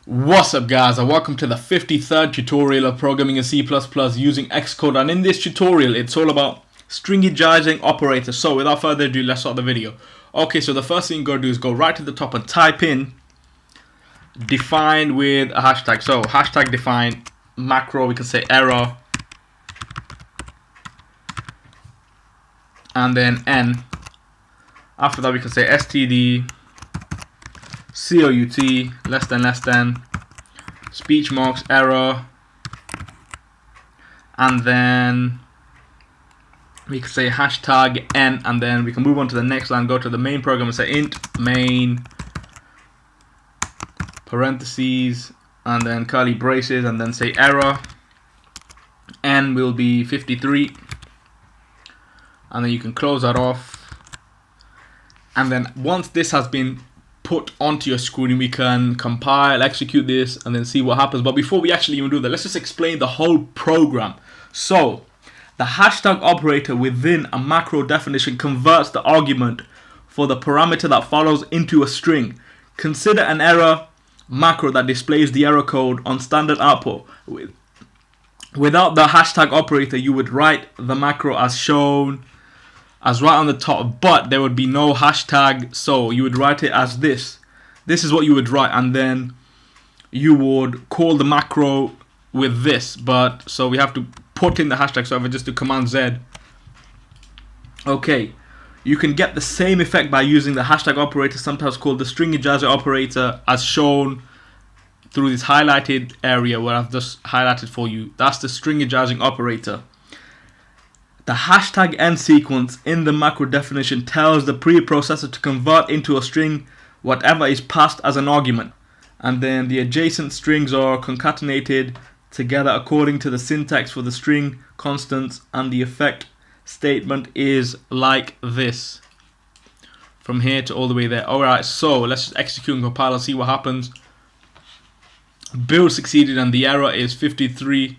What's up guys, and welcome to the 53rd tutorial of programming in C++ using Xcode. And in this tutorial it's all about stringizing operators. So without further ado, let's start the video. Okay, so the first thing you're going to do is go right to the top and type in define with a hashtag. So hashtag define macro, we can say error, and then n. After that we can say std cout less than speech marks error, and then we can say hashtag n, and then we can move on to the next line, go to the main program and say int main parentheses and then curly braces, and then say error, n will be 53, and then you can close that off. And then once this has been put onto your screen, we can compile, execute this, and then see what happens. But before we actually even do that, let's just explain the whole program. So the hashtag operator within a macro definition converts the argument for the parameter that follows into a string. Consider an error macro that displays the error code on standard output. Without the hashtag operator, you would write the macro as shown as right on the top, but there would be no hashtag, so you would write it as this. This is what you would write, and then you would call the macro with this. But so we have to put in the hashtag, so if I just do Command Z. Okay, you can get the same effect by using the hashtag operator, sometimes called the Stringizing operator, as shown through this highlighted area where I've just highlighted for you. That's the Stringizing operator. The hashtag n sequence in the macro definition tells the preprocessor to convert into a string whatever is passed as an argument, and then the adjacent strings are concatenated together according to the syntax for the string constants, and the effect statement is like this from here to all the way there. Alright, so let's just execute and compile and see what happens. Build succeeded and the error is 53.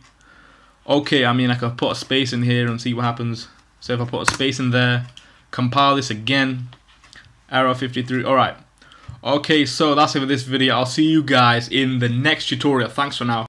Okay, I mean, I could put a space in here and see what happens. So if I put a space in there, compile this again, error 53. Alright. Okay, so that's it for this video. I'll see you guys in the next tutorial. Thanks for now.